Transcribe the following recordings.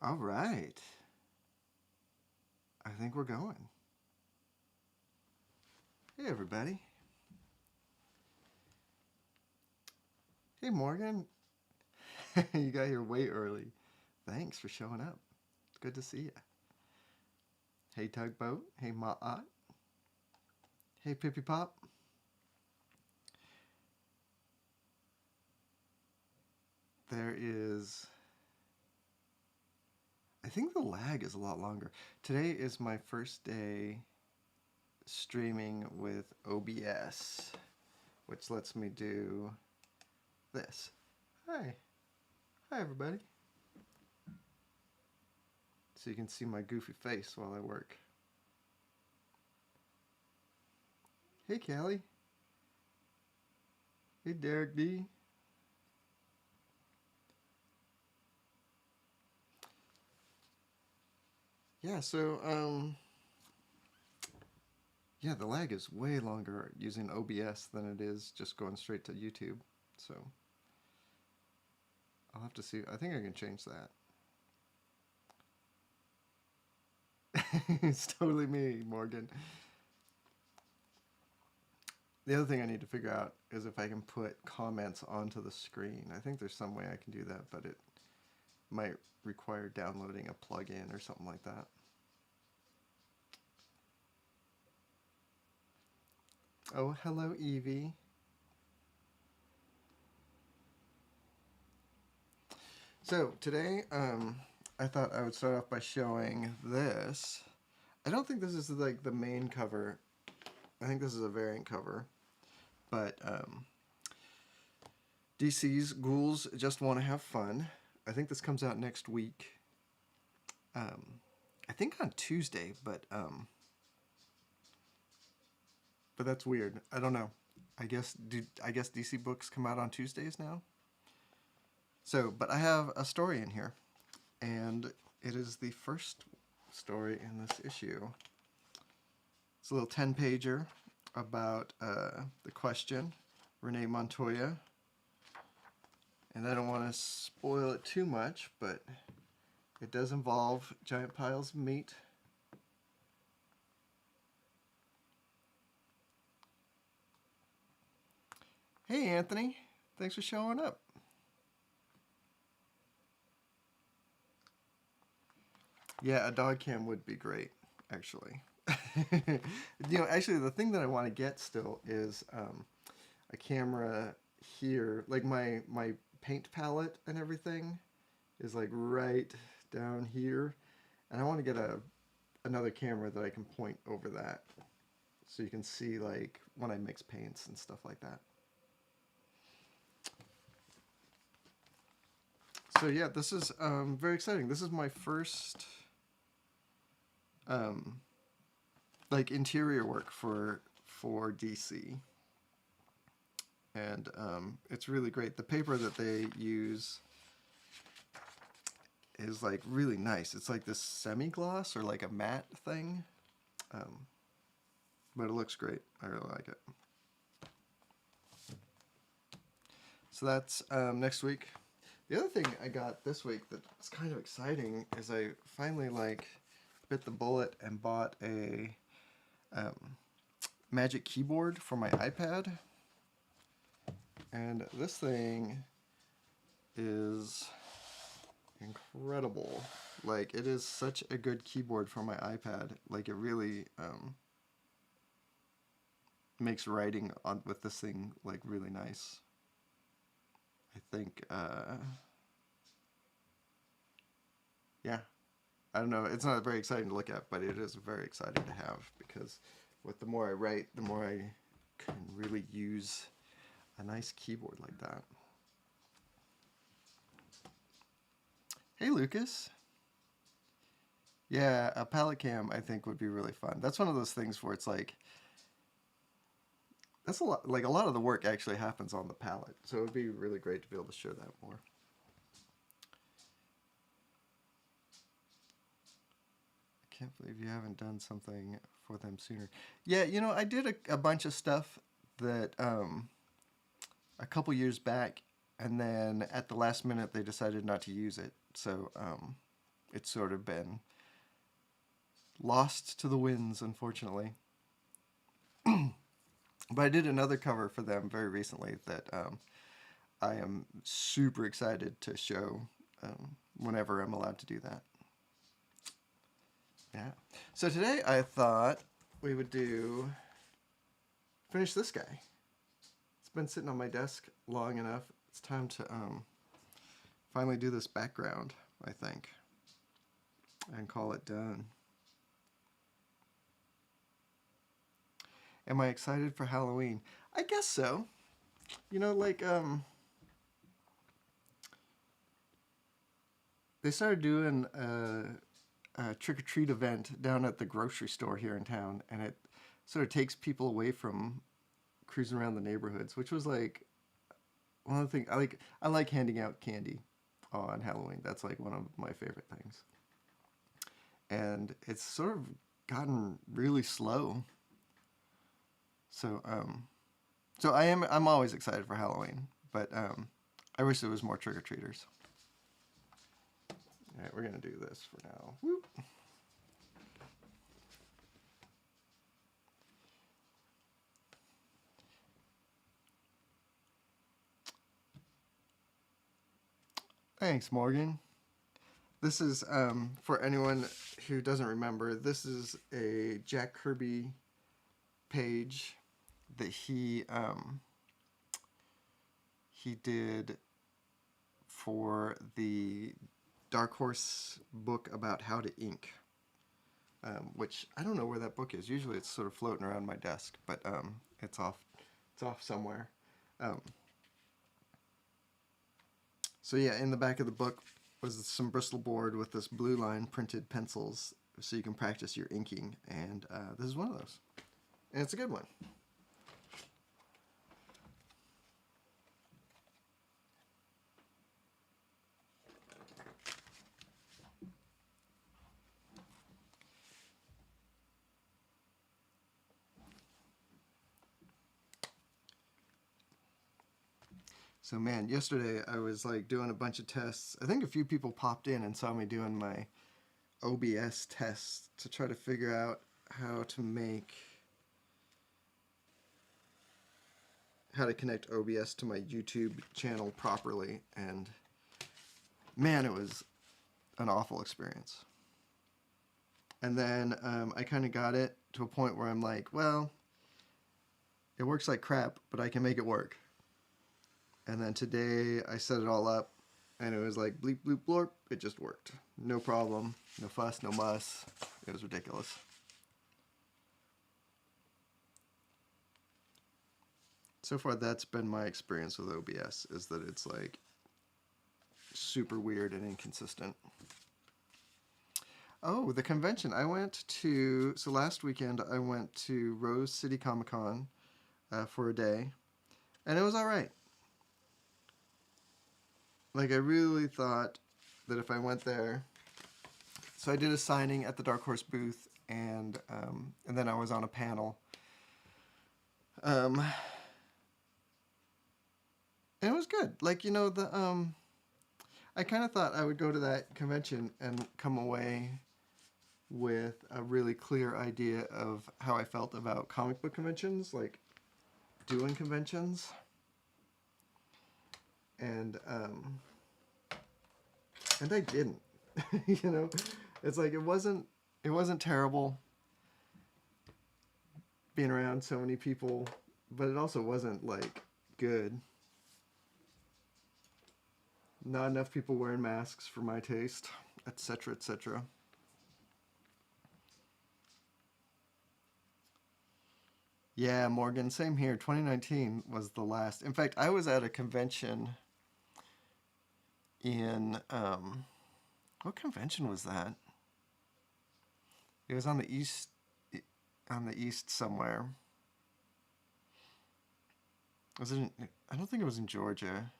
All right. I think we're going. Hey, everybody. Hey, Morgan. You got here way early. Thanks for showing up. It's good to see you. Hey, Tugboat. Hey, Ma'at. Hey, Pippy Pop. There is... I think the lag is a lot longer. Today is my first day streaming with OBS, which lets me do this. Hi. Hi, everybody. So you can see my goofy face while I work. Hey, Callie. Hey, Derek D. Yeah, so, yeah, the lag is way longer using OBS than it is just going straight to YouTube. So, I'll have to see. I think I can change that. It's totally me, Morgan. The other thing I need to figure out is if I can put comments onto the screen. I think there's some way I can do that, but it might require downloading a plugin or something like that. Oh, hello, Evie. So today, I thought I would start off by showing this. I don't think this is like the main cover. I think this is a variant cover. But DC's Ghouls Just Want to Have Fun. I think this comes out next week. I think on Tuesday, but that's weird. I don't know. I guess DC books come out on Tuesdays now. So, but I have a story in here, and it is the first story in this issue. It's a little 10-pager about the Question, Renee Montoya. And I don't want to spoil it too much, but it does involve giant piles of meat. Hey, Anthony. Thanks for showing up. Yeah, a dog cam would be great, actually. You know, actually, the thing that I want to get still is a camera here. Like my paint palette and everything is like right down here, and I want to get another camera that I can point over that, so you can see like when I mix paints and stuff like that. So yeah, this is very exciting. This is my first like interior work for DC, and it's really great. The paper that they use is like really nice. It's like this semi-gloss or like a matte thing, but it looks great. I really like it. So that's next week. The other thing I got this week that's kind of exciting is I finally like bit the bullet and bought a Magic Keyboard for my iPad. And this thing is incredible. Like, it is such a good keyboard for my iPad. Like, it really makes writing with this thing like really nice. I think yeah, I don't know, it's not very exciting to look at, but it is very exciting to have, because with the more I write, the more I can really use a nice keyboard like that. Hey, Lucas. Yeah, a palette cam I think would be really fun. That's one of those things where it's like, that's a lot, like a lot of the work actually happens on the palette, so it would be really great to be able to show that more. I can't believe you haven't done something for them sooner. Yeah, you know, I did a bunch of stuff that a couple years back, and then at the last minute they decided not to use it. So it's sort of been lost to the winds, unfortunately. But I did another cover for them very recently that I am super excited to show whenever I'm allowed to do that. Yeah. So today I thought we would finish this guy. It's been sitting on my desk long enough. It's time to finally do this background, I think, and call it done. Am I excited for Halloween? I guess so. You know, like, they started doing a trick-or-treat event down at the grocery store here in town, and it sort of takes people away from cruising around the neighborhoods, which was like one of the things I like handing out candy on Halloween. That's like one of my favorite things. And it's sort of gotten really slow. So I'm always excited for Halloween, but I wish there was more trick-or-treaters. All right, we're gonna do this for now. Whoop. Thanks, Morgan. This is, for anyone who doesn't remember, this is a Jack Kirby page that he did for the Dark Horse book about how to ink, which I don't know where that book is. Usually it's sort of floating around my desk, but it's off somewhere. So yeah, in the back of the book was some Bristol board with this blue line printed pencils so you can practice your inking, and this is one of those. And it's a good one. So man, yesterday I was like doing a bunch of tests. I think a few people popped in and saw me doing my OBS tests to try to figure out how to connect OBS to my YouTube channel properly, and man, it was an awful experience. And then I kind of got it to a point where I'm like, well, it works like crap, but I can make it work. And then today I set it all up, and it was like bleep, bloop, blorp. It just worked. No problem. No fuss, no muss. It was ridiculous. So far, that's been my experience with OBS, is that it's like super weird and inconsistent. Oh, the convention. I went to, so last weekend I went to Rose City Comic Con for a day, and it was all right. Like, I really thought that if I went there, so I did a signing at the Dark Horse booth, and then I was on a panel. And it was good. Like, you know, I kind of thought I would go to that convention and come away with a really clear idea of how I felt about comic book conventions, like doing conventions. And I didn't. You know, it's like it wasn't terrible being around so many people, but it also wasn't like good. Not enough people wearing masks for my taste, etc., etc. Yeah, Morgan, same here. 2019 was the last. In fact, I was at a convention in, what convention was that? It was on the east somewhere. Was it in, I don't think it was in Georgia.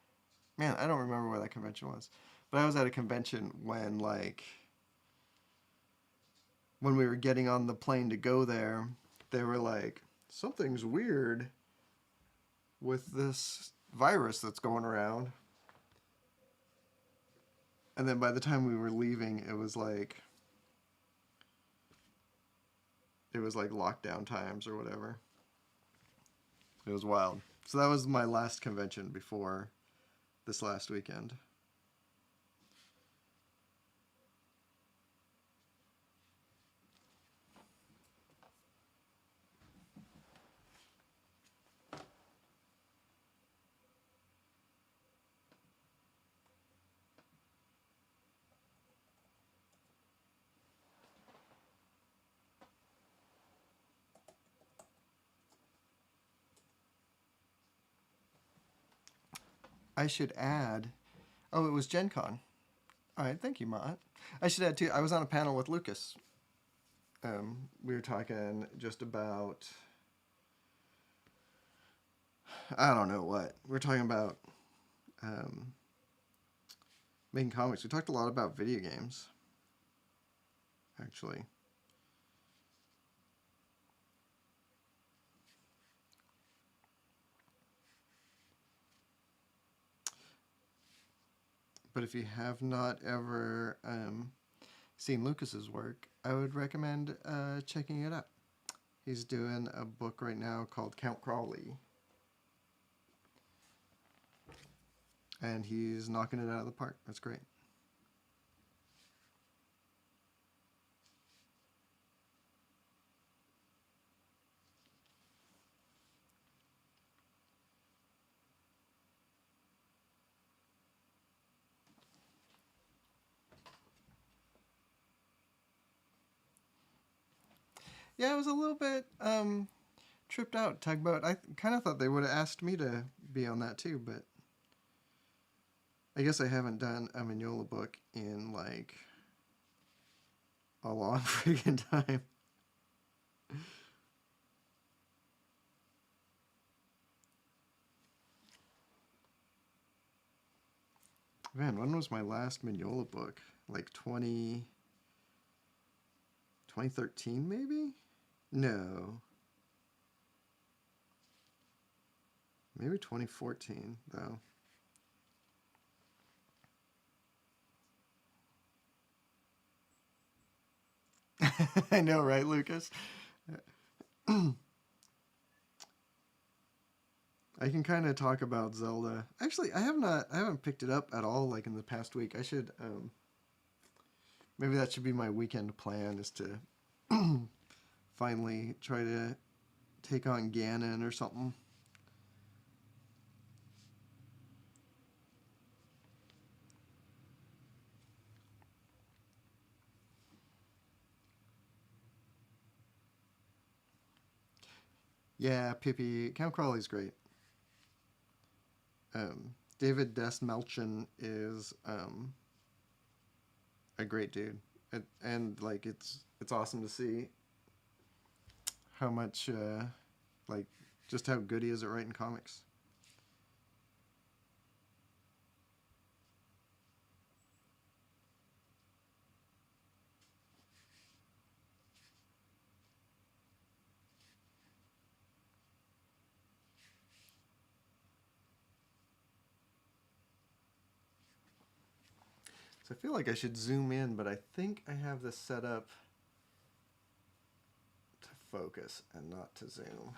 Man, I don't remember where that convention was. But I was at a convention when we were getting on the plane to go there, they were like, something's weird with this virus that's going around. And then by the time we were leaving, it was like lockdown times or whatever. It was wild. So that was my last convention before this last weekend. I should add. Oh, it was Gen Con. All right, thank you, Matt. I should add too. I was on a panel with Lucas. We were talking just about. I don't know what we were talking about. Making comics. We talked a lot about video games. Actually. But if you have not ever seen Lucas's work, I would recommend checking it out. He's doing a book right now called Count Crowley. And he's knocking it out of the park. That's great. Yeah, I was a little bit tripped out. Tugboat. I kind of thought they would have asked me to be on that too, but I guess I haven't done a Mignola book in like a long freaking time. Man, when was my last Mignola book? Like 2013 maybe? No. Maybe 2014 though. I know, right, Lucas? I can kind of talk about Zelda. Actually, I haven't picked it up at all like in the past week. I should maybe that should be my weekend plan, is to finally try to take on Ganon or something. Yeah, Pippi. Count Crowley's great. David Desmelchin is a great dude, and like it's awesome to see how much like just how good he is at writing comics. So I feel like I should zoom in, but I think I have this set up to focus and not to zoom,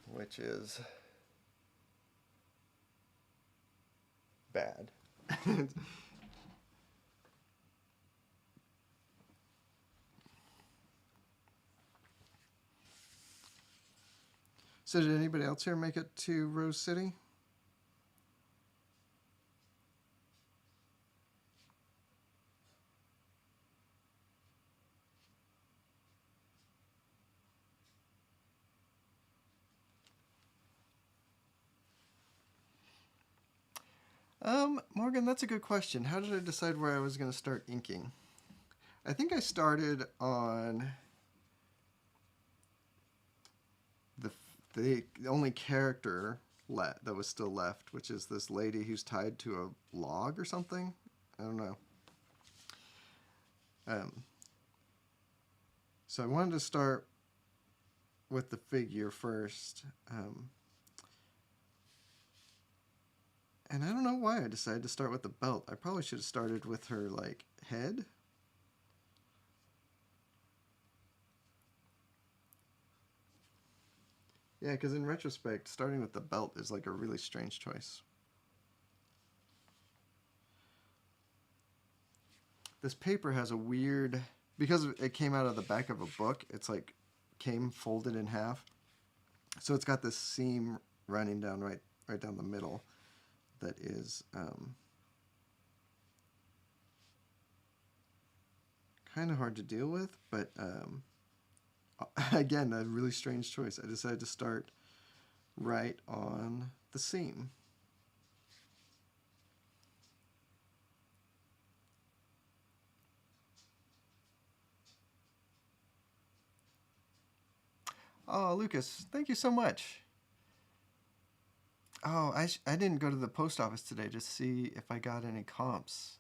which is bad. So did anybody else here make it to Rose City? Morgan, that's a good question. How did I decide where I was going to start inking? I think I started on the only character that was still left, which is this lady who's tied to a log or something. I don't know. So I wanted to start with the figure first. And I don't know why I decided to start with the belt. I probably should have started with her, like, head. Yeah, because in retrospect, starting with the belt is like a really strange choice. This paper has a weird, because it came out of the back of a book, it's like came folded in half. So it's got this seam running down right down the middle that is kind of hard to deal with, but again, a really strange choice. I decided to start right on the seam. Oh, Lucas, thank you so much. Oh, I didn't go to the post office today to see if I got any comps.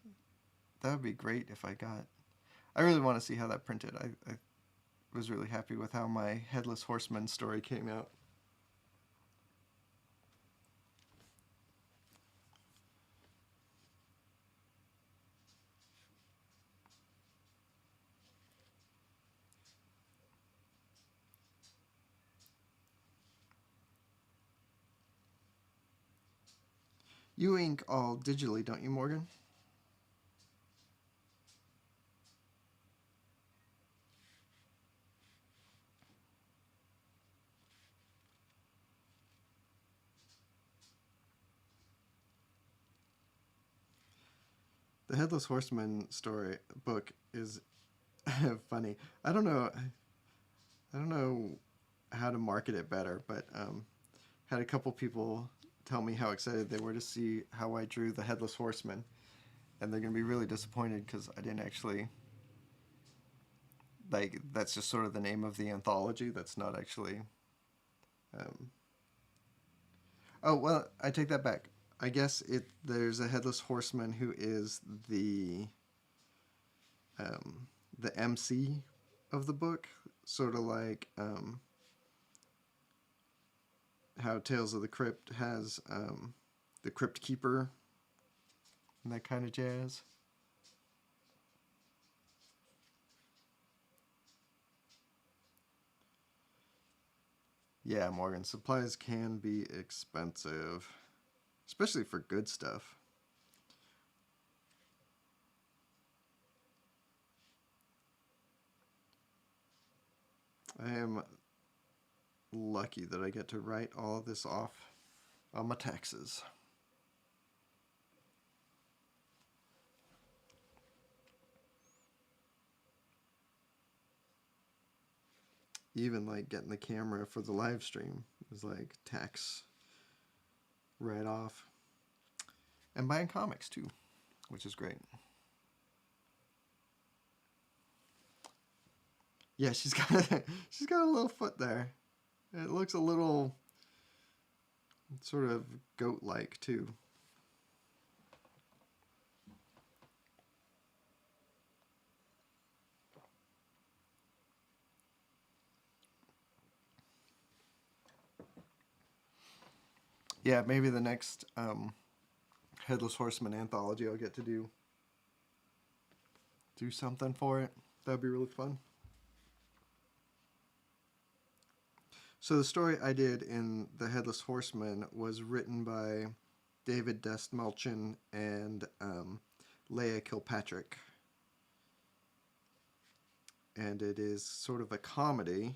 That would be great if I got. I really want to see how that printed. I was really happy with how my Headless Horseman story came out. You ink all digitally, don't you, Morgan? The Headless Horseman story book is funny. I don't know. I don't know how to market it better, but had a couple people tell me how excited they were to see how I drew the Headless Horseman, and they're gonna be really disappointed because I didn't actually like. That's just sort of the name of the anthology. That's not actually. Um... Oh well, I take that back. I guess there's a Headless Horseman who is the MC of the book, sort of like how Tales of the Crypt has the Crypt Keeper and that kind of jazz. Yeah, Morgan, supplies can be expensive, especially for good stuff. I am lucky that I get to write all of this off on my taxes. Even like getting the camera for the live stream is like tax write off. And buying comics too, which is great. Yeah, she's got she's got a little foot there. It looks a little sort of goat-like too. Yeah, maybe the next Headless Horseman anthology I'll get to do something for it. That'd be really fun. So the story I did in The Headless Horseman was written by David Dastmalchian and Leah Kilpatrick. And it is sort of a comedy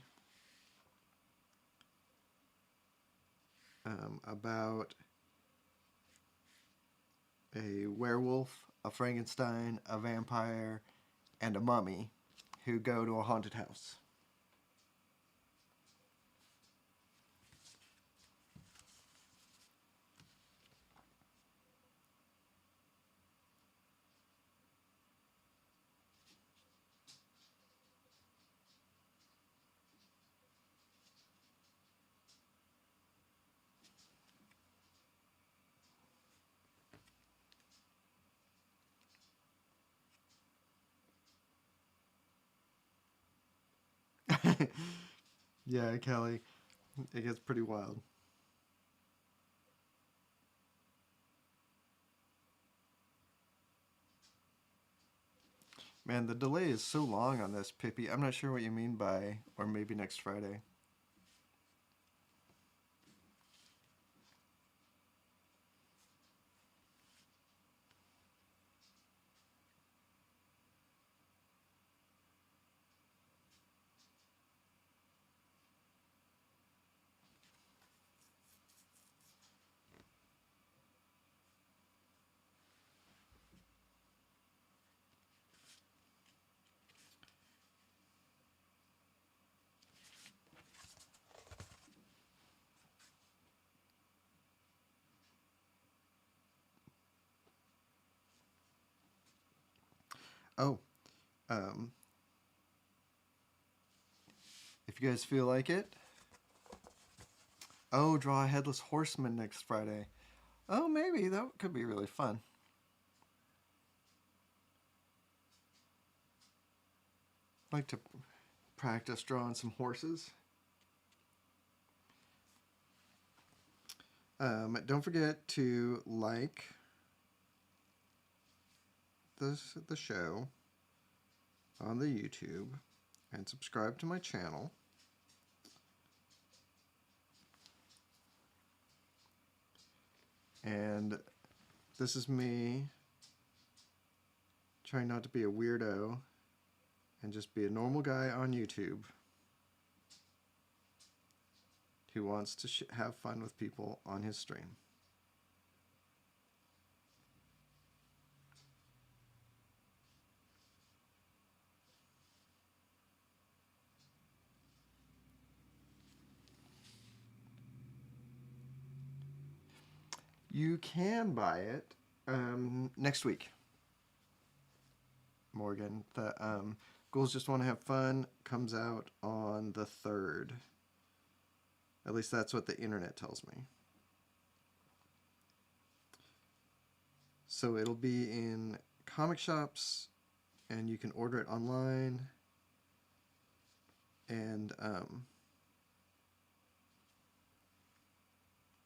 about a werewolf, a Frankenstein, a vampire, and a mummy who go to a haunted house. Yeah, Kelly, it gets pretty wild. Man, the delay is so long on this, Pippi. I'm not sure what you mean by, or maybe next Friday. Oh, um, if you guys feel like it, oh, draw a Headless Horseman next Friday. Oh, maybe that could be really fun. I'd like to practice drawing some horses. Don't forget to like the show on the YouTube and subscribe to my channel. And this is me trying not to be a weirdo and just be a normal guy on YouTube who wants to have fun with people on his stream. You can buy it next week, Morgan. The Ghouls Just Want to Have Fun comes out on the 3rd. At least that's what the internet tells me. So it'll be in comic shops, and you can order it online. And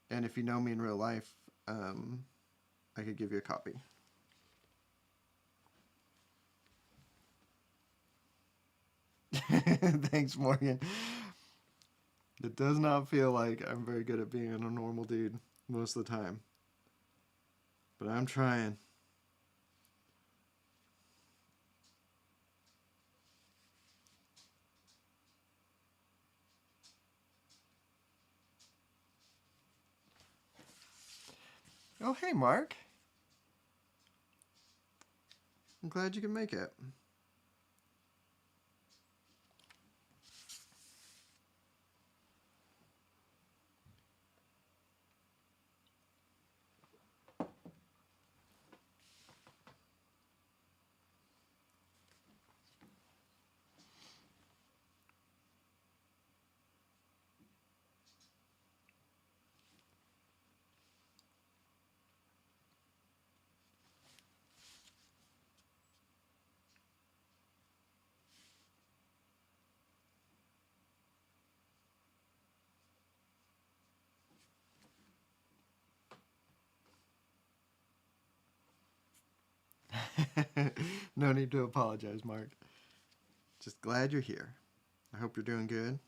if you know me in real life, I could give you a copy. Thanks, Morgan. It does not feel like I'm very good at being a normal dude most of the time. But I'm trying. Oh, hey, Mark. I'm glad you can make it. No need to apologize, Mark. Just glad you're here. I hope you're doing good.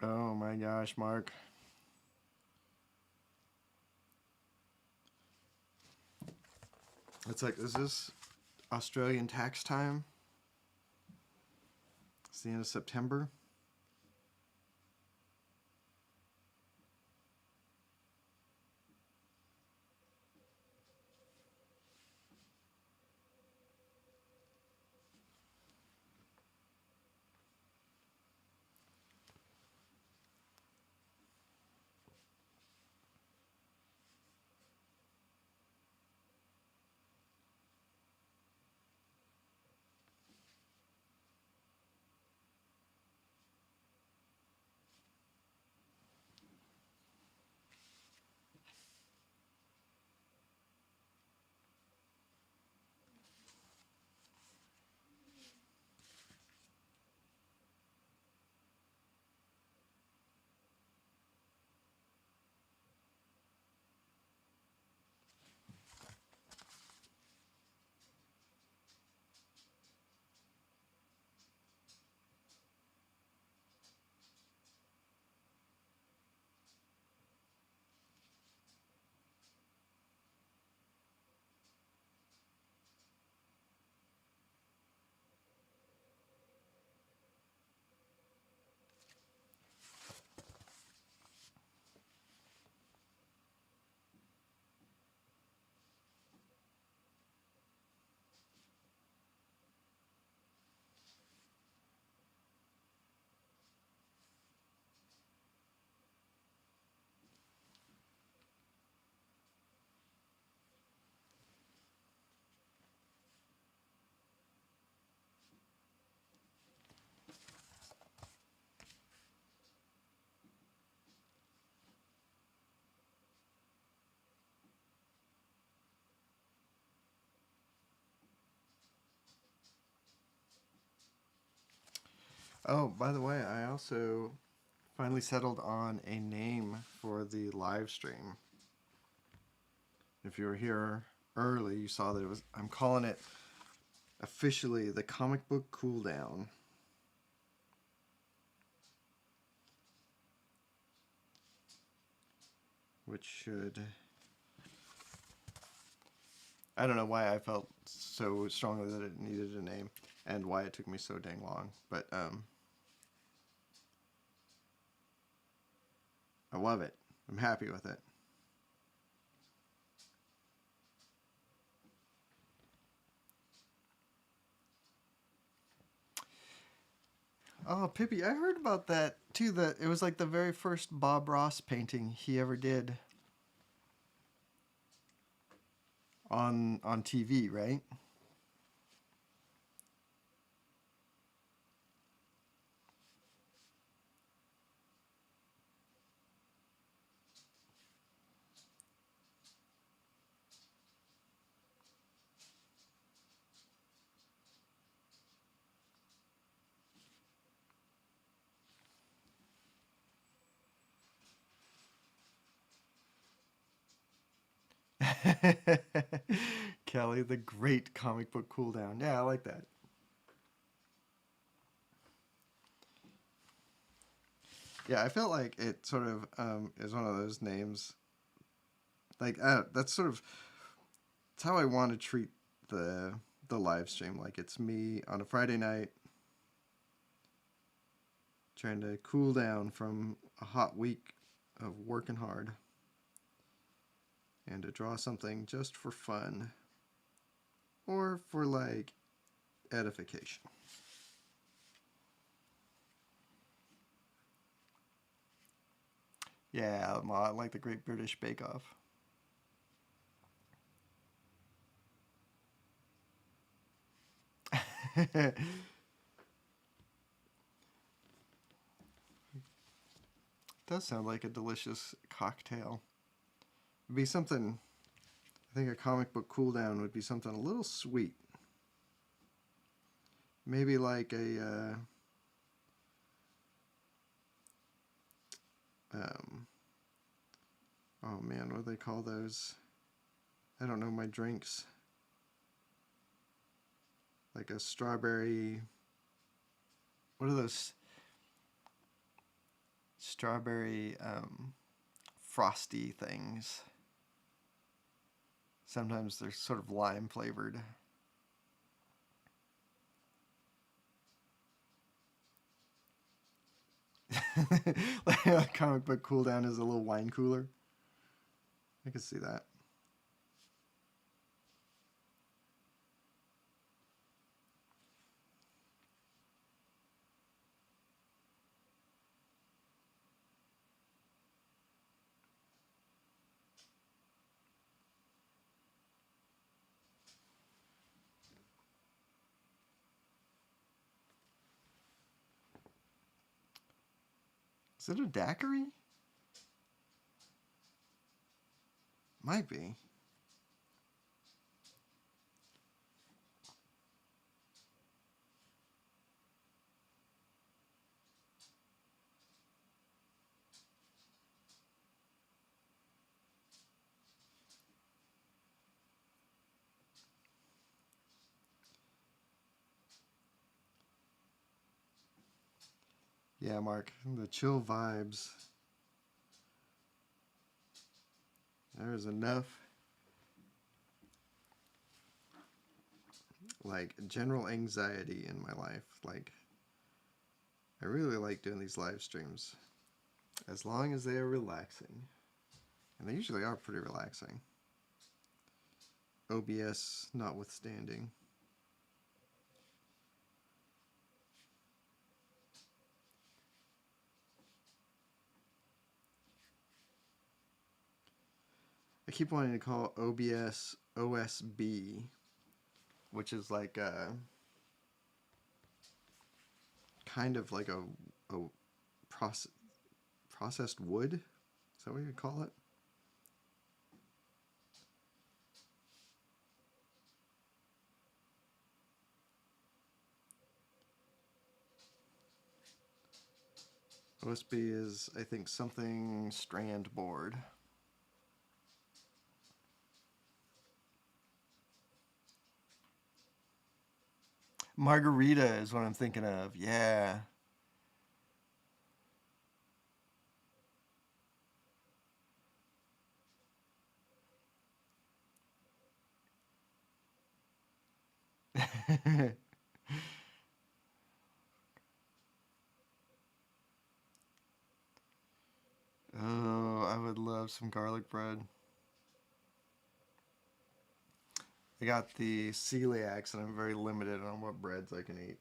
Oh my gosh, Mark. It's like, is this Australian tax time? It's the end of September. Oh, by the way, I also finally settled on a name for the live stream. If you were here early, you saw that it was. I'm calling it officially the Comic Book Cooldown. Which should. I don't know why I felt so strongly that it needed a name and why it took me so dang long. But I love it. I'm happy with it. Oh, Pippi, I heard about that too. That it was like the very first Bob Ross painting he ever did on TV, right? Kelly, the great comic book cooldown. Yeah, I like that. Yeah, I felt like it sort of is one of those names. Like that's sort of it's how I want to treat the live stream. Like it's me on a Friday night trying to cool down from a hot week of working hard and to draw something just for fun or for like edification. Yeah, like the Great British Bake Off. Does sound like a delicious cocktail. It'd be something. I think a comic book cooldown would be something a little sweet. Maybe like a. Oh man, what do they call those? I don't know my drinks. Like a strawberry. What are those? Strawberry frosty things. Sometimes they're sort of lime flavored. Like a comic book cooldown is a little wine cooler. I can see that. Is it a daiquiri? Might be. Yeah, Mark, the chill vibes. There's enough, like, general anxiety in my life. Like, I really like doing these live streams as long as they are relaxing. And they usually are pretty relaxing. OBS notwithstanding. I keep wanting to call OBS OSB, which is like a kind of like a processed wood. Is that what you call it? OSB is, I think, something strand board. Margarita is what I'm thinking of. Yeah. Oh, I would love some garlic bread. I got the celiacs and I'm very limited on what breads I can eat.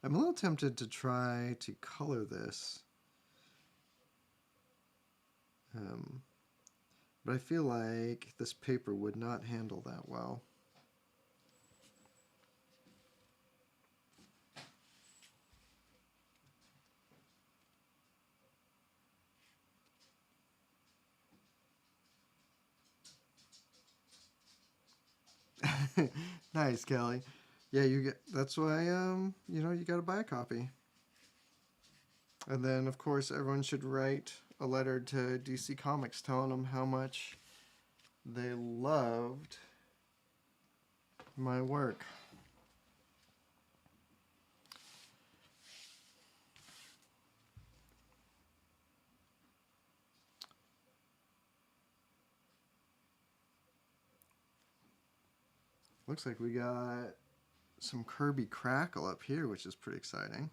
I'm a little tempted to try to color this. But I feel like this paper would not handle that well. Nice, Kelly. Yeah, you get. That's why you know, you got to buy a copy. And then, of course, everyone should write a letter to DC Comics telling them how much they loved my work. Looks like we got some Kirby Crackle up here, which is pretty exciting.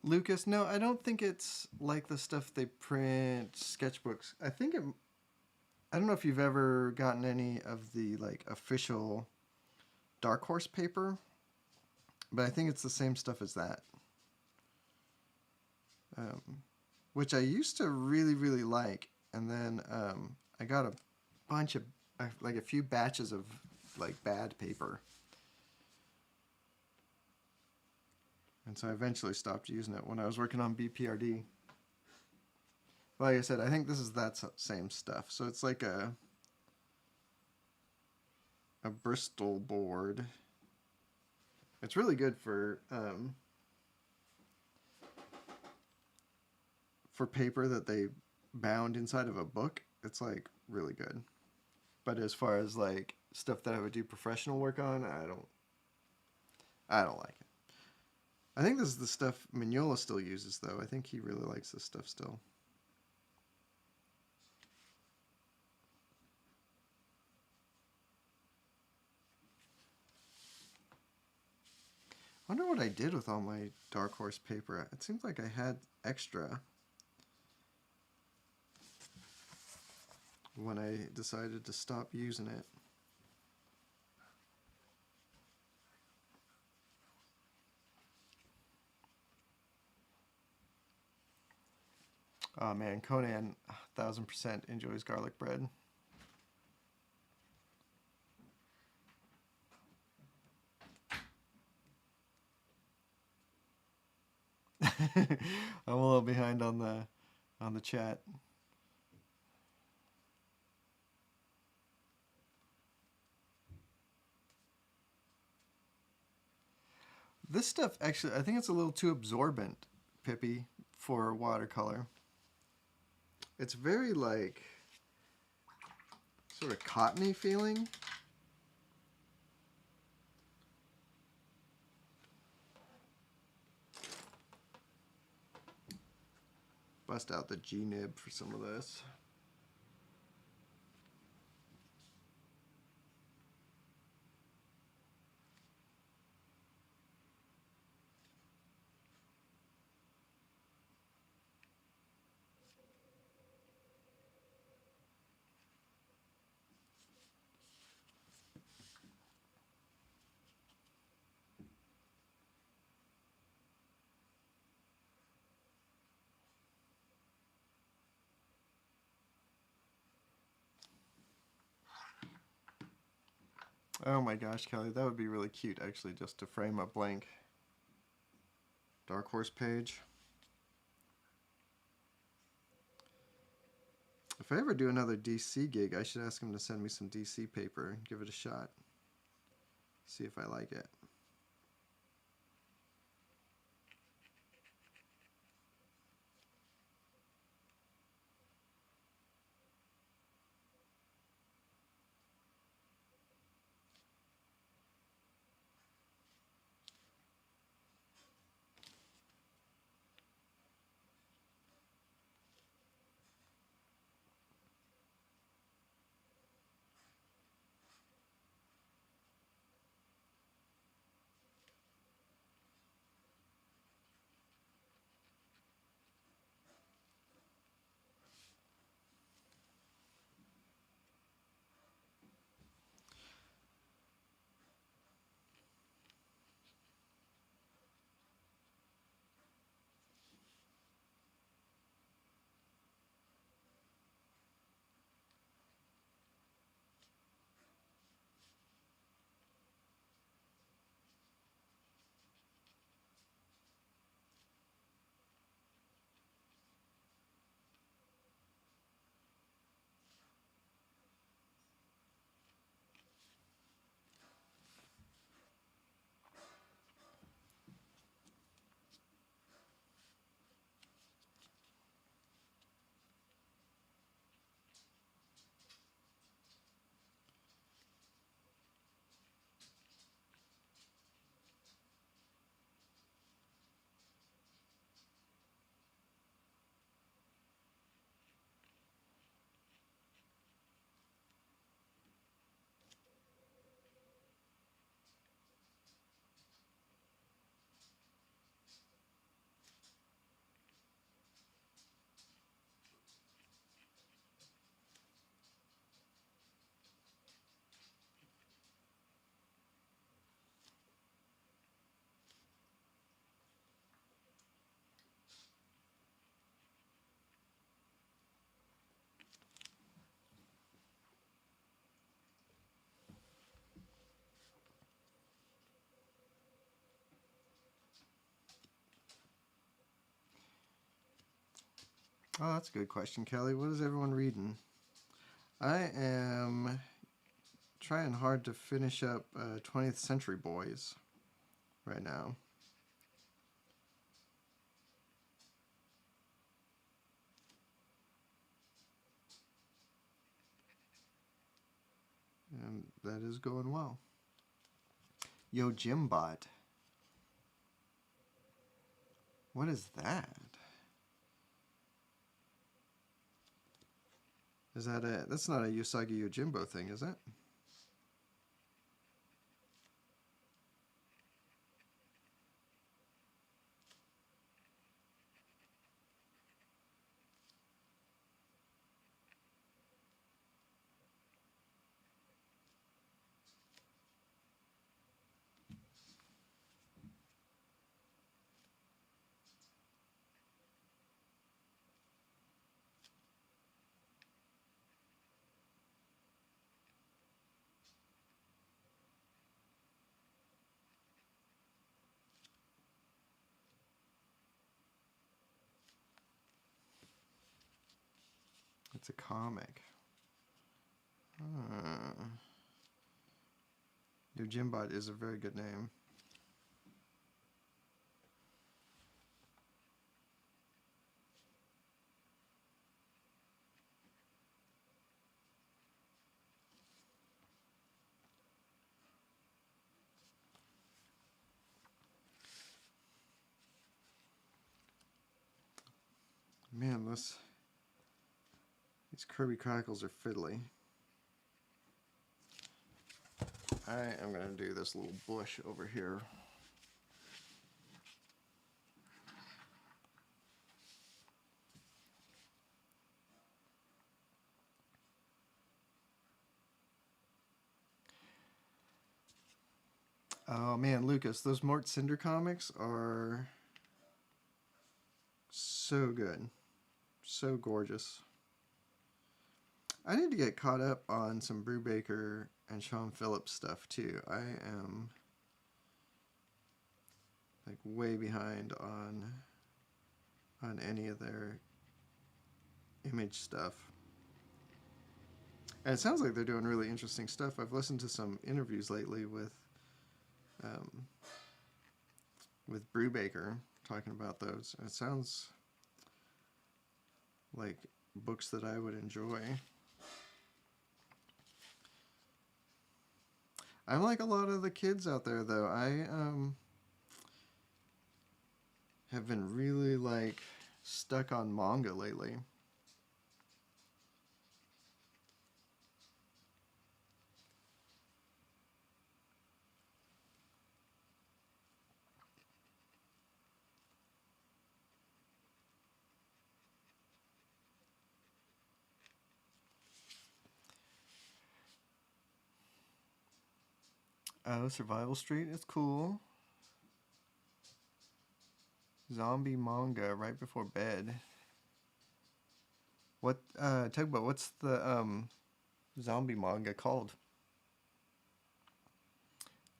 Lucas, no, I don't think it's like the stuff they print sketchbooks. I think it. I don't know if you've ever gotten any of the like official Dark Horse paper, but I think it's the same stuff as that. Which I used to really, really like, and then I got a bunch of like a few batches of like bad paper. And so I eventually stopped using it when I was working on B.P.R.D. Like I said, I think this is that same stuff. So it's like a Bristol board. It's really good for paper that they bound inside of a book. It's like really good. But as far as like stuff that I would do professional work on, I don't like it. I think this is the stuff Mignola still uses, though. I think he really likes this stuff still. I wonder what I did with all my Dark Horse paper. It seems like I had extra when I decided to stop using it. Oh man, Conan 1000% enjoys garlic bread. I'm a little behind on the chat. This stuff, actually, I think it's a little too absorbent, Pippi, for watercolor. It's very, like, sort of cottony feeling. Bust out the G-nib for some of this. Oh my gosh, Kelly, that would be really cute, actually, just to frame a blank Dark Horse page. If I ever do another DC gig, I should ask him to send me some DC paper and give it a shot. See if I like it. Oh, that's a good question, Kelly. What is everyone reading? I am trying hard to finish up 20th Century Boys right now. And that is going well. Yo, Jimbot. What is that? Is that a... That's not a Usagi Yojimbo thing, is it? It's a comic. Your Jimbot is a very good name. Man, these Kirby crackles are fiddly. I am going to do this little bush over here. Oh man, Lucas, those Mort Cinder comics are so good. So gorgeous. I need to get caught up on some Brubaker and Sean Phillips stuff too. I am like way behind on any of their Image stuff. And it sounds like they're doing really interesting stuff. I've listened to some interviews lately with Brubaker talking about those. It sounds like books that I would enjoy. I'm like a lot of the kids out there, though. I have been really like stuck on manga lately. Oh, Survival Street is cool. Zombie manga right before bed. What, Tugboat, what's the, zombie manga called?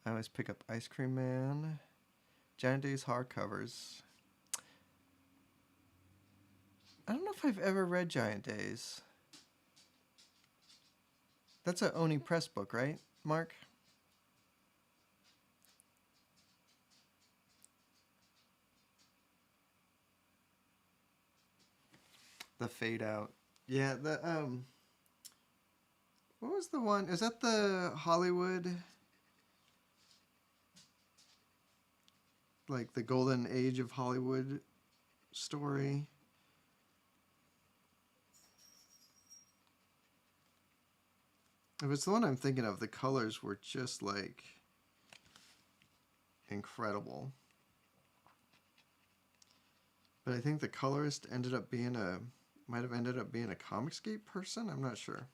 I always pick up Ice Cream Man. Giant Days hardcovers. I don't know if I've ever read Giant Days. That's a Oni Press book, right, Mark? The Fade Out. Yeah, the what was the one? Is that the Hollywood, like the golden age of Hollywood story? If it's the one I'm thinking of, the colors were just like incredible. But I think the colorist ended up being might have ended up being a Comicsgate person. I'm not sure.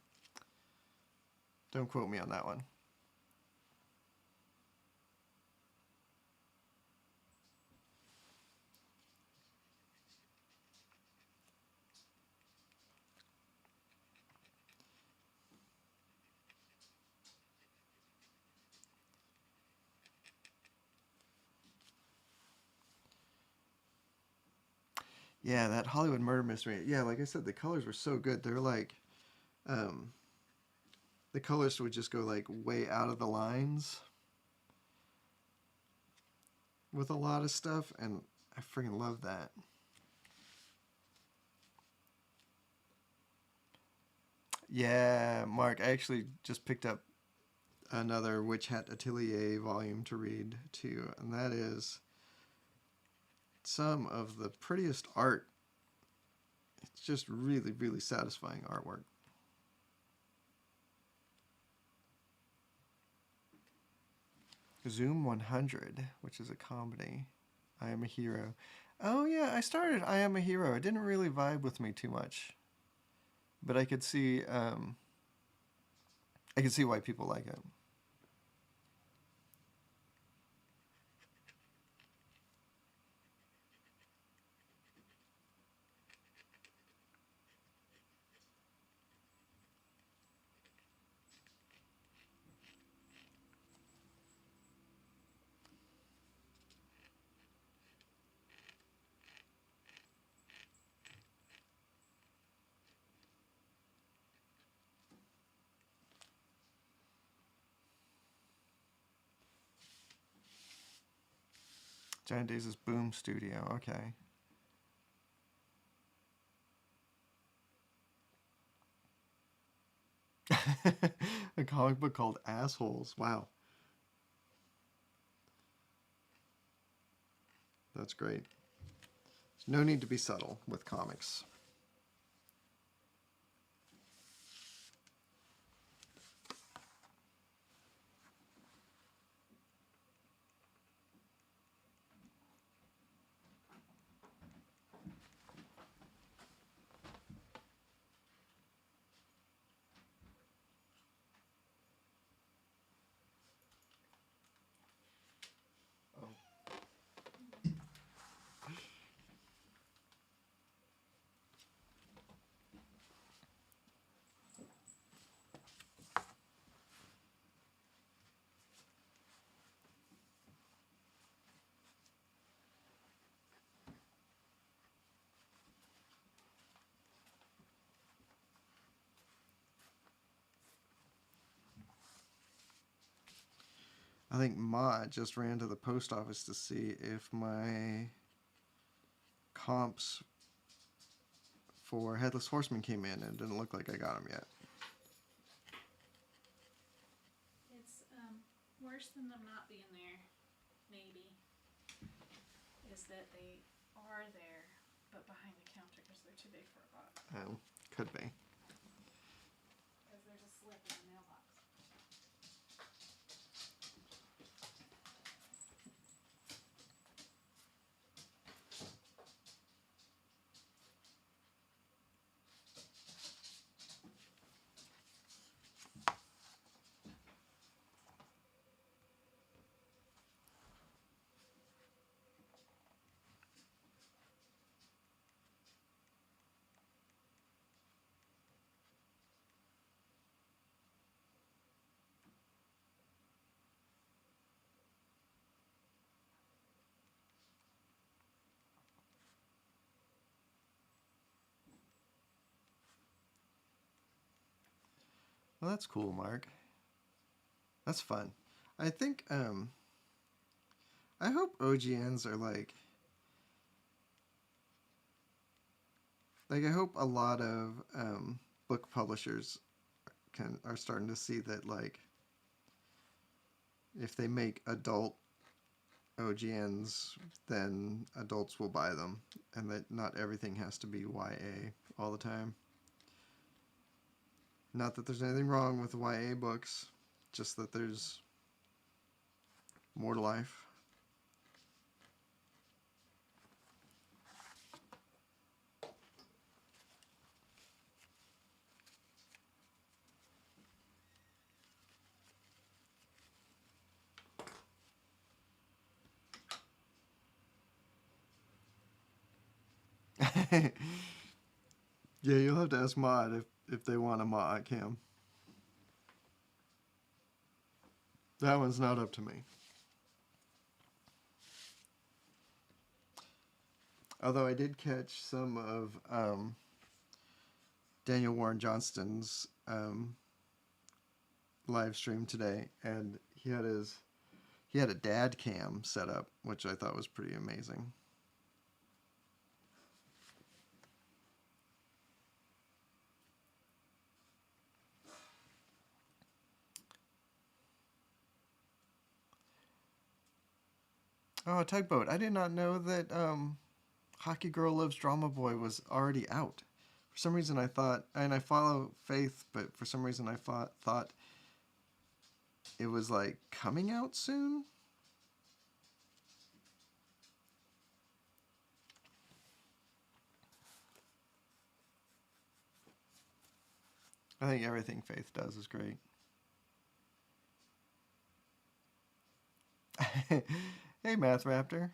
Don't quote me on that one. Yeah, that Hollywood murder mystery. Yeah, like I said, the colors were so good. They're like, the colors would just go like way out of the lines with a lot of stuff, and I freaking love that. Yeah, Mark, I actually just picked up another Witch Hat Atelier volume to read too, and that is some of the prettiest art. It's just really, really satisfying artwork. Zoom 100, which is a comedy. I Am a Hero. Oh yeah, I started I Am a Hero. It didn't really vibe with me too much, but I could see why people like it. Giant Days is Boom Studio. Okay. A comic book called Assholes. Wow. That's great. There's no need to be subtle with comics. I think Ma just ran to the post office to see if my comps for Headless Horseman came in, and it didn't look like I got them yet. It's worse than them not being there, maybe, is that they are there, but behind the counter because they're too big for a box. Oh, could be. Because there's a slip in the mailbox. Well, that's cool, Mark. That's fun. I think, I hope OGNs are like, I hope a lot of book publishers are starting to see that, like, if they make adult OGNs, then adults will buy them, and that not everything has to be YA all the time. Not that there's anything wrong with YA books, just that there's more to life. Yeah, you'll have to ask Mod if they want a Mod cam. That one's not up to me. Although I did catch some of Daniel Warren Johnston's live stream today, and he had a dad cam set up, which I thought was pretty amazing. Oh, a tugboat. I did not know that Hockey Girl Loves Drama Boy was already out. For some reason I thought, and I follow Faith, but for some reason I thought it was like coming out soon. I think everything Faith does is great. Hey, Math Raptor.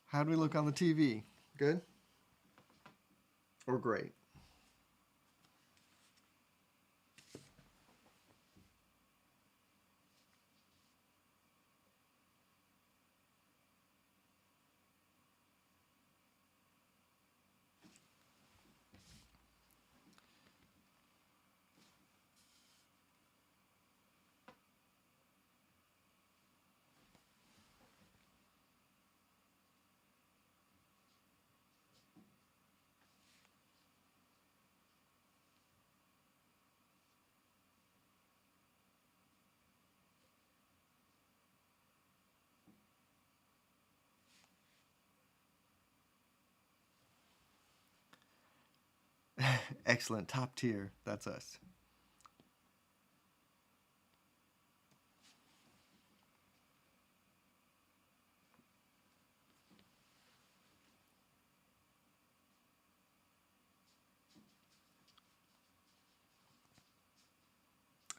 How do we look on the TV? Good? Or great? Excellent. Top tier. That's us.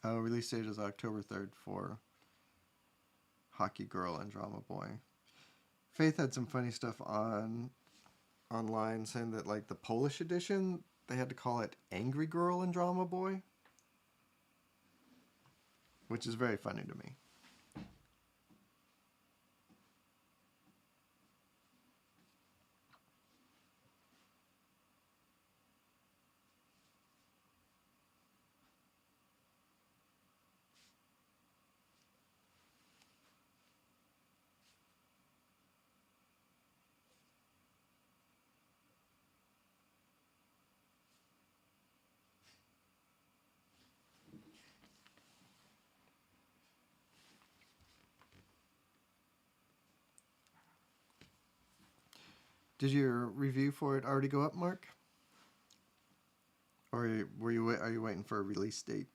Release date is October 3rd for Hockey Girl and Drama Boy. Faith had some funny stuff online saying that, like, the Polish edition, they had to call it Angry Girl and Drama Boy, which is very funny to me. Did your review for it already go up, Mark? Or are you waiting for a release date?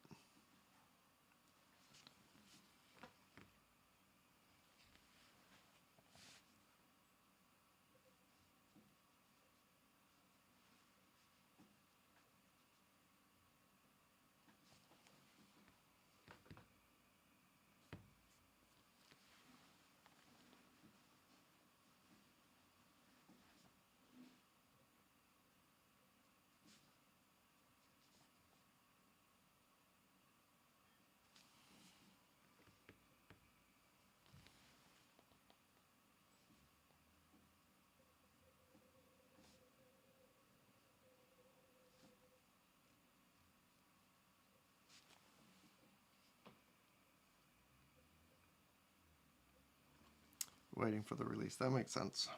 Waiting for the release. That makes sense.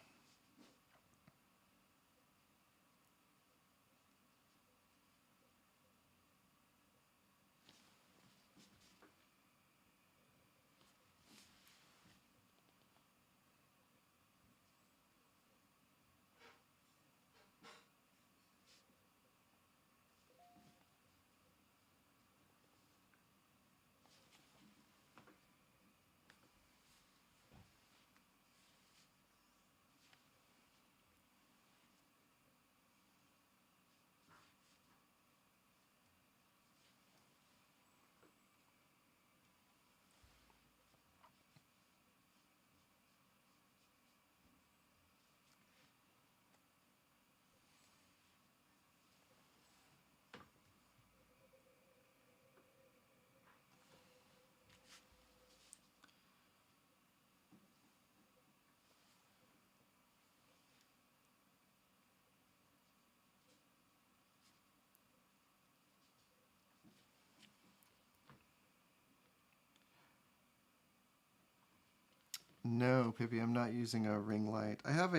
No, Pippi, I'm not using a ring light. I have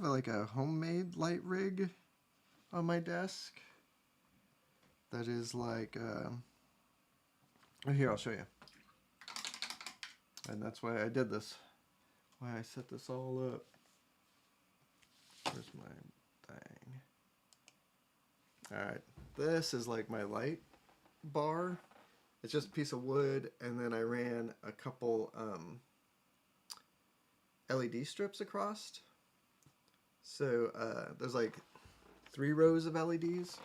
like a homemade light rig on my desk. That is like, here, I'll show you. And that's why I did this. Why I set this all up. Where's my thing? Alright, this is like my light bar. It's just a piece of wood, and then I ran a couple LED strips across. So there's like 3 rows of LEDs,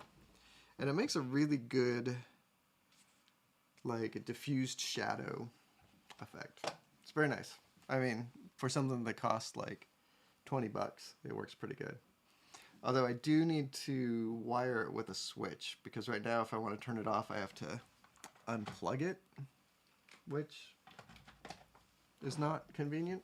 and it makes a really good like a diffused shadow effect. It's very nice. I mean, for something that costs like 20 bucks, it works pretty good. Although I do need to wire it with a switch, because right now if I want to turn it off, I have to unplug it, which is not convenient.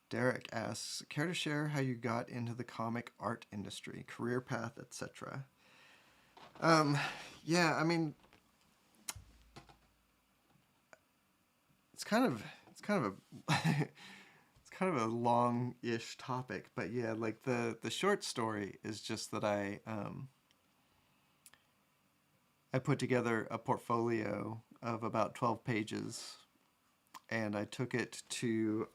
Derek asks, care to share how you got into the comic art industry, career path, etc.? Yeah, I mean, it's kind of a it's kind of a long-ish topic, but yeah, like the short story is just that I put together a portfolio of about 12 pages, and I took it to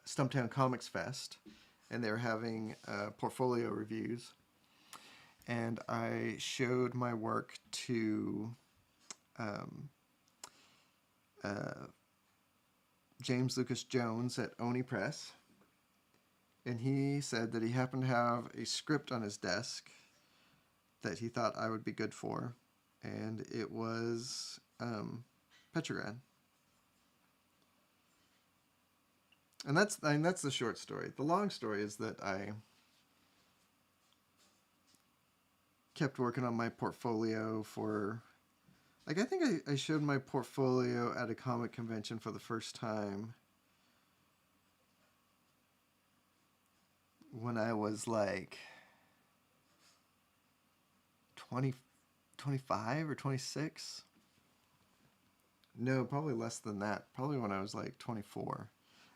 Stumptown Comics Fest, and they were having portfolio reviews, and I showed my work to James Lucas Jones at Oni Press, and he said that he happened to have a script on his desk that he thought I would be good for, and it was Petrograd. And that's the short story. The long story is that I kept working on my portfolio for, like, I think I showed my portfolio at a comic convention for the first time when I was like 25 or 26. No, probably less than that. Probably when I was like 24.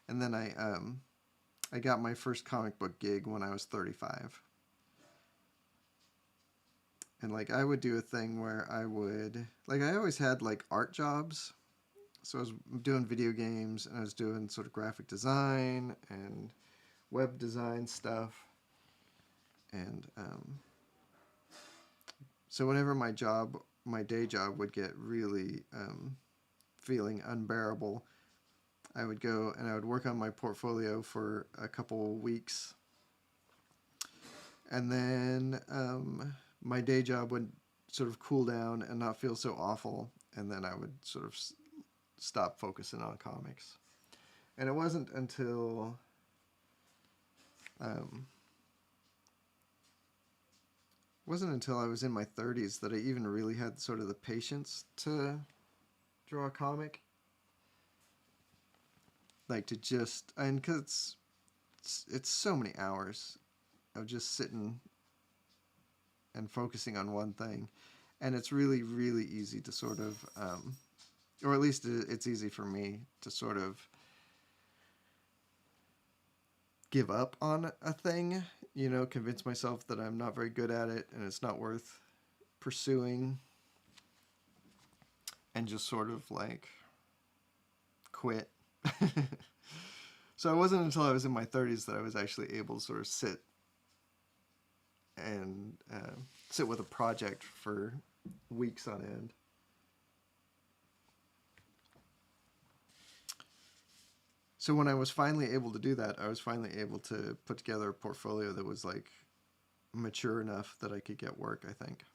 And then I got my first comic book gig when I was 35. And like I would do a thing where I would like I always had like art jobs. So I was doing video games and I was doing sort of graphic design and web design stuff. And so whenever my day job would get really feeling unbearable, I would go and I would work on my portfolio for a couple weeks. And then my day job would sort of cool down and not feel so awful. And then I would sort of stop focusing on comics. And it wasn't until I was in my 30s that I even really had sort of the patience to draw a comic. Like to just, and because it's so many hours of just sitting and focusing on one thing, and it's really, really easy to sort of, or at least it's easy for me to sort of give up on a thing, you know, convince myself that I'm not very good at it and it's not worth pursuing, and just sort of like quit. So it wasn't until I was in my 30s that I was actually able to sort of sit with a project for weeks on end. So when I was finally able to do that, I was finally able to put together a portfolio that was like mature enough that I could get work, I think.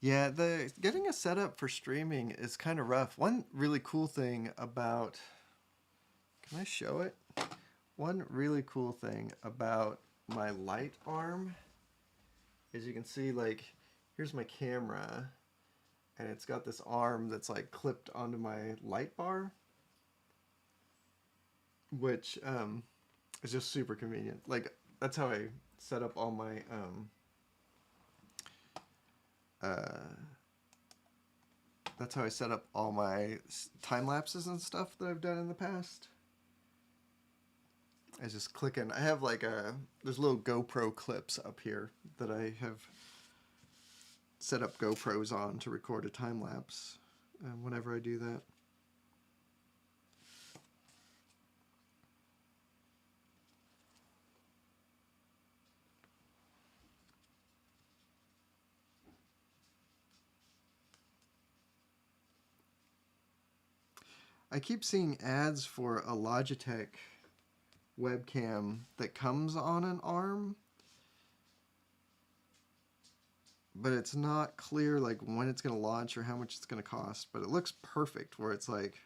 Yeah, the getting a setup for streaming is kind of rough. One really cool thing about, can I show it? One really cool thing about my light arm is you can see like, here's my camera and it's got this arm that's like clipped onto my light bar, which is just super convenient. Like that's how I set up all my that's how I set up all my time lapses and stuff that I've done in the past. I just click in. I have like there's little GoPro clips up here that I have set up GoPros on to record a time lapse whenever I do that. I keep seeing ads for a Logitech webcam that comes on an arm, but it's not clear like when it's going to launch or how much it's going to cost, but it looks perfect where it's like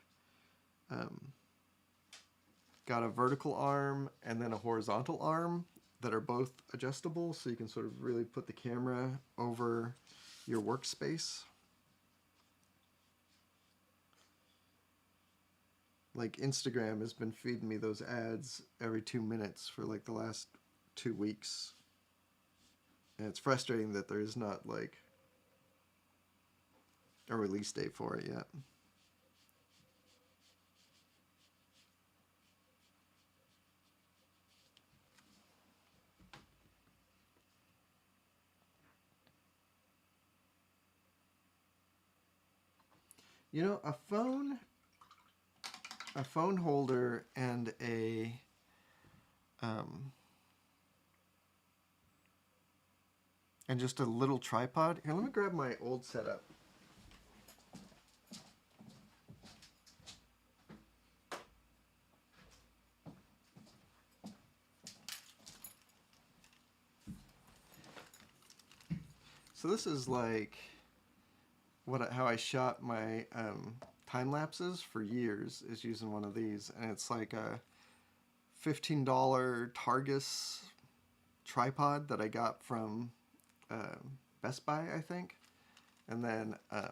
got a vertical arm and then a horizontal arm that are both adjustable, so you can sort of really put the camera over your workspace. Like Instagram has been feeding me those ads every 2 minutes for like the last 2 weeks. And it's frustrating that there is not like a release date for it yet. You know, a phone holder and and just a little tripod. Here, let me grab my old setup. So this is like how I shot my time lapses for years, is using one of these, and it's like a $15 Targus tripod that I got from Best Buy, I think. And then I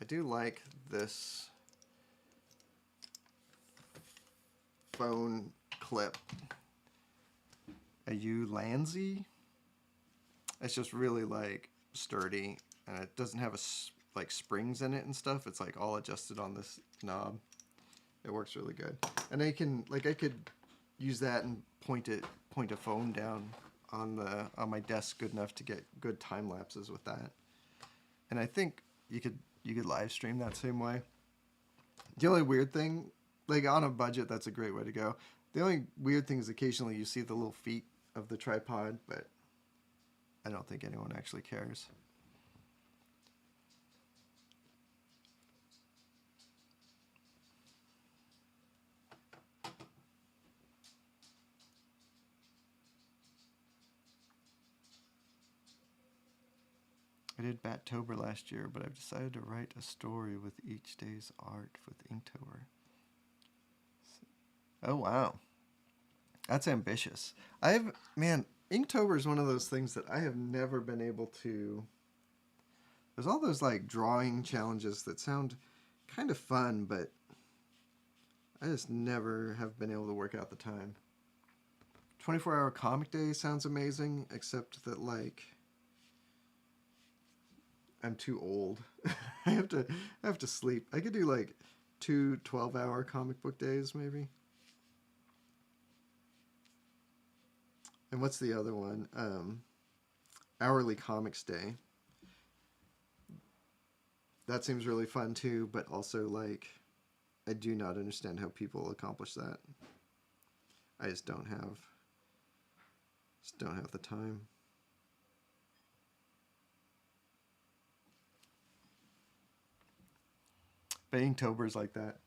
do like this phone clip. A Ulanzi. It's just really like sturdy, and it doesn't have like springs in it and stuff. It's like all adjusted on this knob. It works really good, and I could use that and point a phone down on my desk good enough to get good time lapses with that. And I think you could live stream that same way. The only weird thing, like on a budget, that's a great way to go. The only weird thing is occasionally you see the little feet of the tripod, but I don't think anyone actually cares. I did Battober last year, but I've decided to write a story with each day's art with Inktober. Oh, wow. That's ambitious. Inktober is one of those things that I have never been able to... There's all those like drawing challenges that sound kind of fun, but I just never have been able to work out the time. 24-hour comic day sounds amazing, except that like... I'm too old. I have to sleep. I could do like 2 12-hour comic book days maybe. And what's the other one? Hourly comics day. That seems really fun too, but also like I do not understand how people accomplish that. I just don't have the time. But Inktober's like that.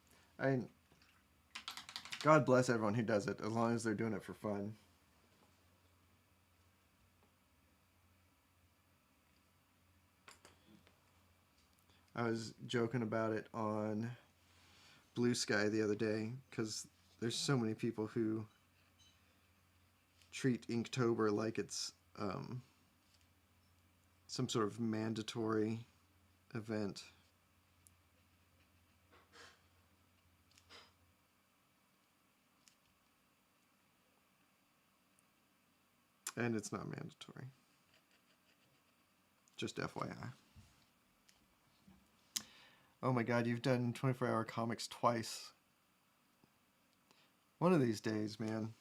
God bless everyone who does it, as long as they're doing it for fun. I was joking about it on BlueSky the other day, because there's so many people who treat Inktober like it's some sort of mandatory event. And it's not mandatory. Just FYI. Oh my god, you've done 24-hour comics twice. One of these days, man.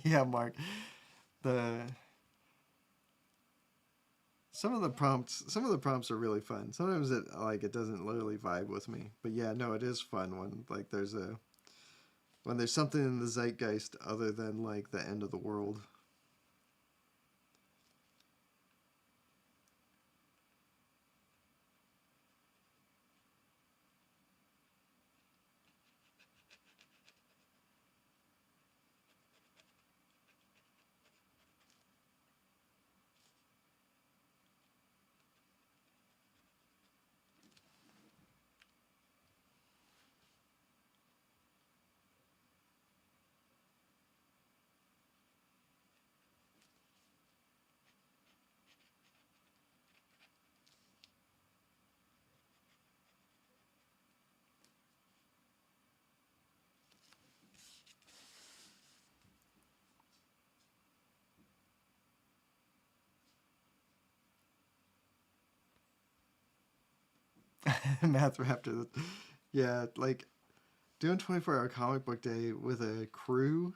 Yeah, Mark. Some of the prompts are really fun. Sometimes it doesn't literally vibe with me. But yeah, no, it is fun when like when there's something in the zeitgeist other than like the end of the world. Math Raptor. Yeah, like doing 24-hour comic book day with a crew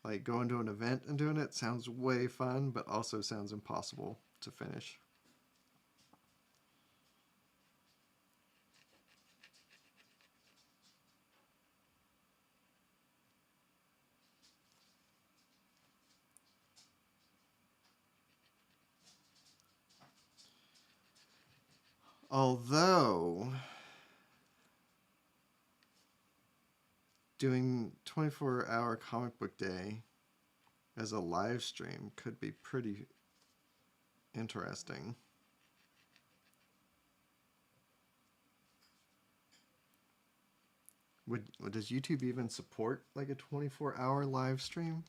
Like going to an event and doing it sounds way fun, but also sounds impossible to finish. Although doing 24-hour comic book day as a live stream could be pretty interesting. Does YouTube even support like a 24-hour live stream?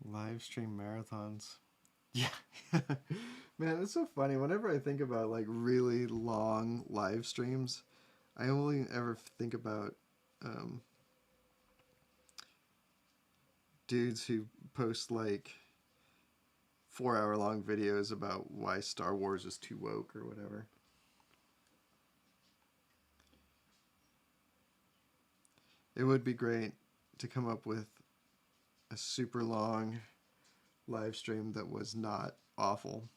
Live stream marathons. Yeah. Man, it's so funny. Whenever I think about like really long live streams, I only ever think about dudes who post like 4-hour long videos about why Star Wars is too woke or whatever. It would be great to come up with a super long live stream that was not awful.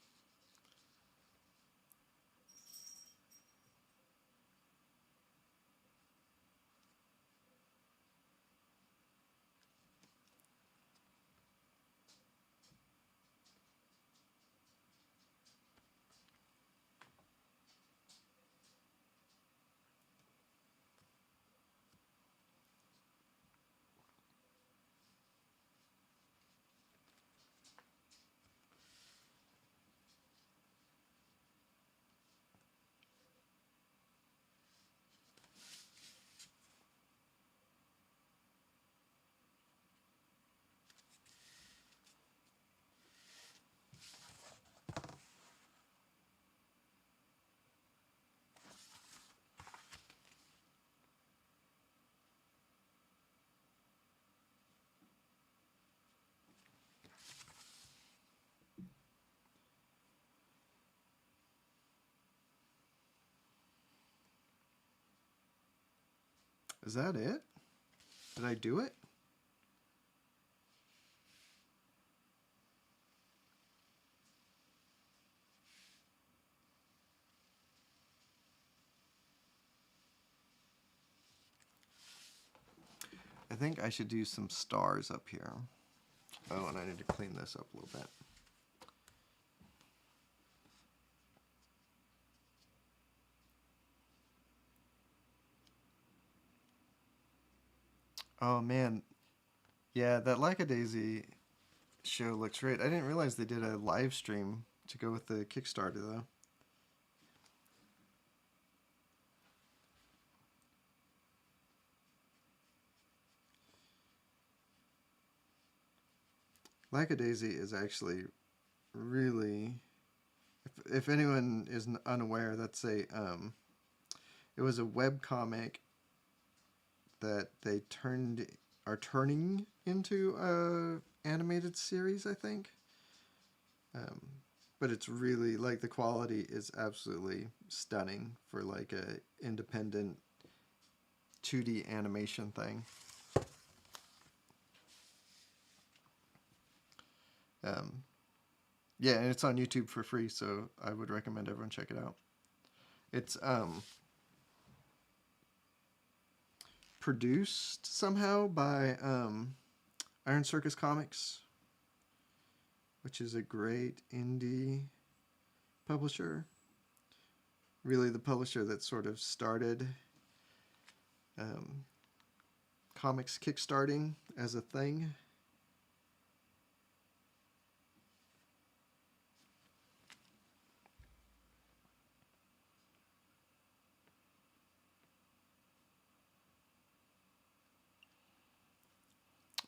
Is that it? Did I do it? I think I should do some stars up here. Oh, and I need to clean this up a little bit. Oh man, yeah, that Lackadaisy show looks great. I didn't realize they did a live stream to go with the Kickstarter though. Lackadaisy is actually really, if anyone is unaware, that's a it was a web comic that they are turning into a animated series, I think. But it's really like the quality is absolutely stunning for like a independent 2D animation thing. Yeah, and it's on YouTube for free, so I would recommend everyone check it out. It's produced somehow by Iron Circus Comics, which is a great indie publisher. Really the publisher that sort of started comics kickstarting as a thing.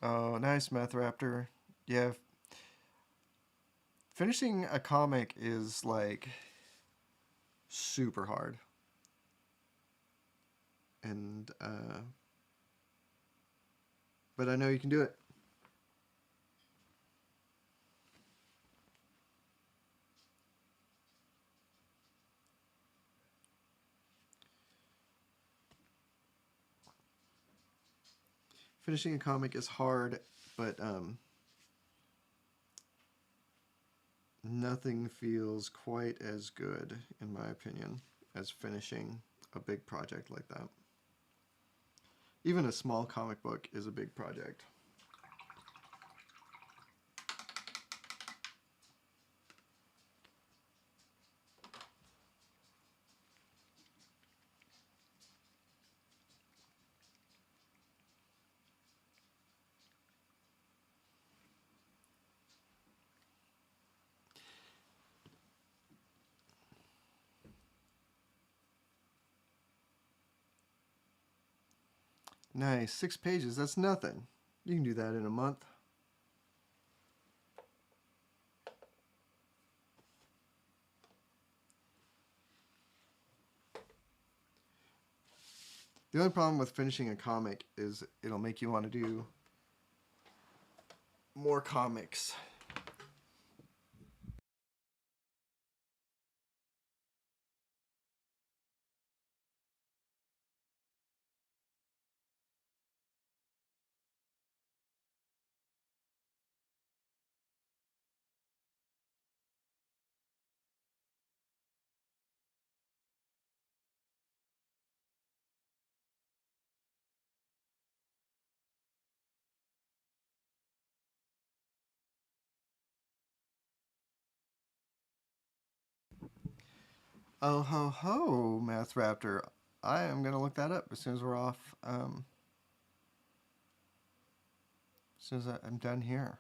Oh, nice, Meth Raptor. Yeah, finishing a comic is like super hard. And, but I know you can do it. Finishing a comic is hard, but nothing feels quite as good, in my opinion, as finishing a big project like that. Even a small comic book is a big project. Nice, 6 pages, that's nothing. You can do that in a month. The only problem with finishing a comic is it'll make you want to do more comics. Oh ho ho, Math Raptor. I am gonna look that up as soon as we're off. As soon as I'm done here.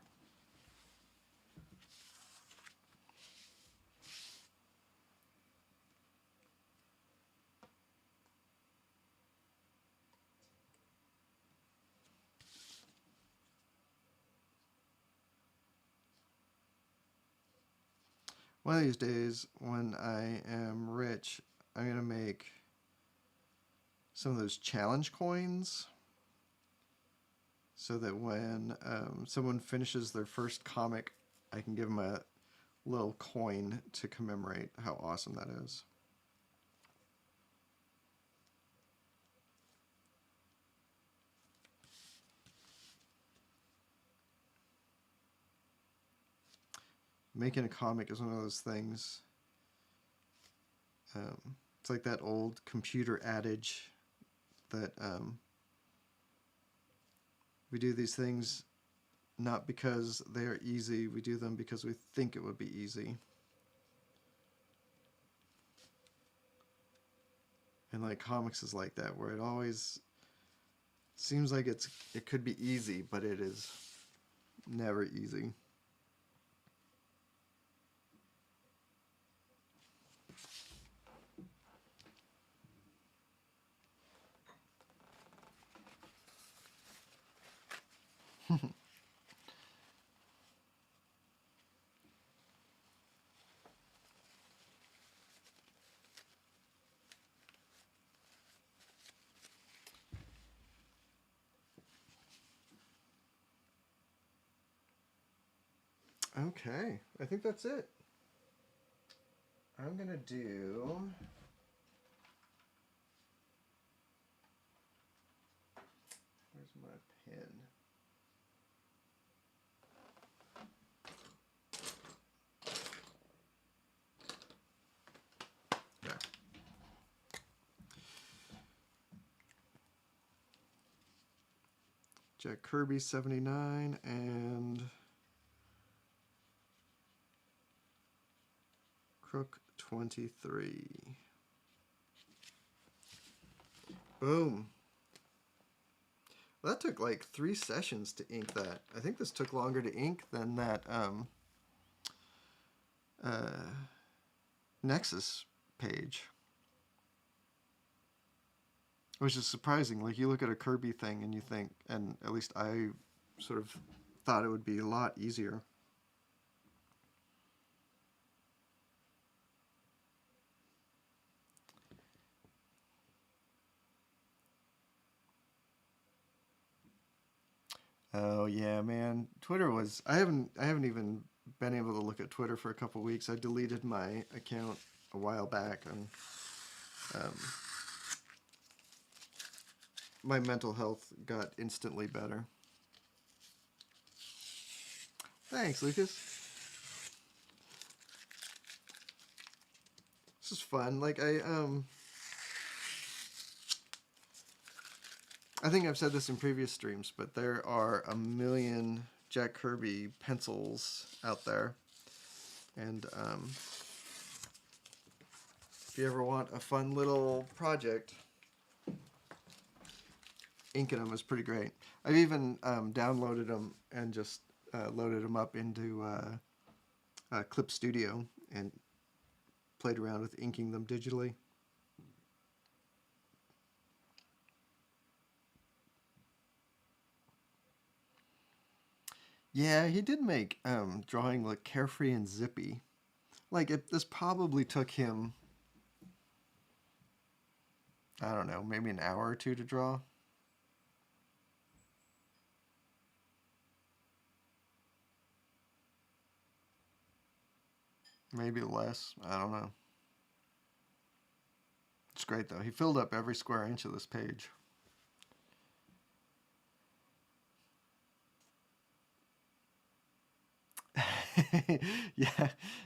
One of these days, when I am rich, I'm gonna make some of those challenge coins, so that when someone finishes their first comic, I can give them a little coin to commemorate how awesome that is. Making a comic is one of those things. It's like that old computer adage that we do these things not because they are easy, we do them because we think it would be easy. And like comics is like that, where it always seems like it could be easy, but it is never easy. Okay, I think that's it. I'm gonna do... Where's my pen? There. Jack Kirby 79 and Crook 23. Boom. Well, that took like 3 sessions to ink that. I think this took longer to ink than that Nexus page. Which is surprising. Like, you look at a Kirby thing and you think, and at least I sort of thought it would be a lot easier. Oh yeah, man. Twitter was I haven't even been able to look at Twitter for a couple weeks. I deleted my account a while back, and my mental health got instantly better. Thanks, Lucas. This is fun. Like, I think I've said this in previous streams, but there are a million Jack Kirby pencils out there. And if you ever want a fun little project, inking them is pretty great. I've even downloaded them and just loaded them up into Clip Studio and played around with inking them digitally. Yeah, he did make drawing look carefree and zippy. Like, this probably took him, I don't know, maybe an hour or two to draw. Maybe less. I don't know. It's great, though. He filled up every square inch of this page.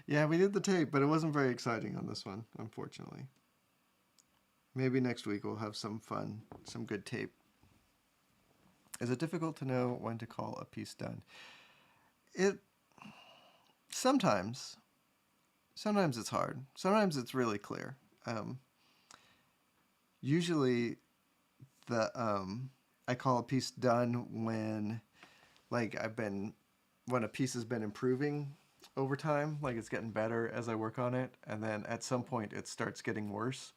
Yeah, we did the tape, but it wasn't very exciting on this one, unfortunately. Maybe next week we'll have some fun, some good tape. Is it difficult to know when to call a piece done? Sometimes it's hard. Sometimes it's really clear. Usually I call a piece done when when a piece has been improving over time, like it's getting better as I work on it, and then at some point it starts getting worse,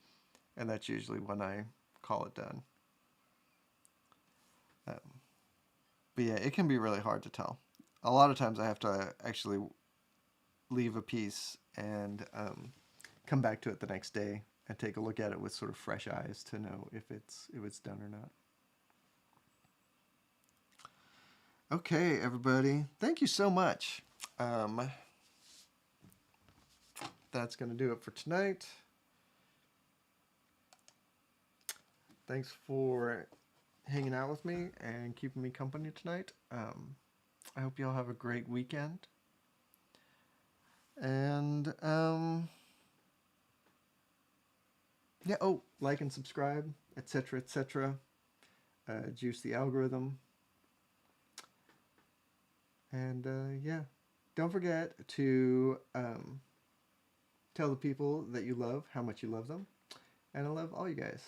and that's usually when I call it done. But yeah, it can be really hard to tell. A lot of times I have to actually leave a piece and come back to it the next day and take a look at it with sort of fresh eyes to know if it's done or not. Okay, everybody. Thank you so much. That's going to do it for tonight. Thanks for hanging out with me and keeping me company tonight. I hope you all have a great weekend. And, yeah, like and subscribe, etc., etc. Juice the algorithm. And, yeah, don't forget to tell the people that you love how much you love them. And I love all you guys.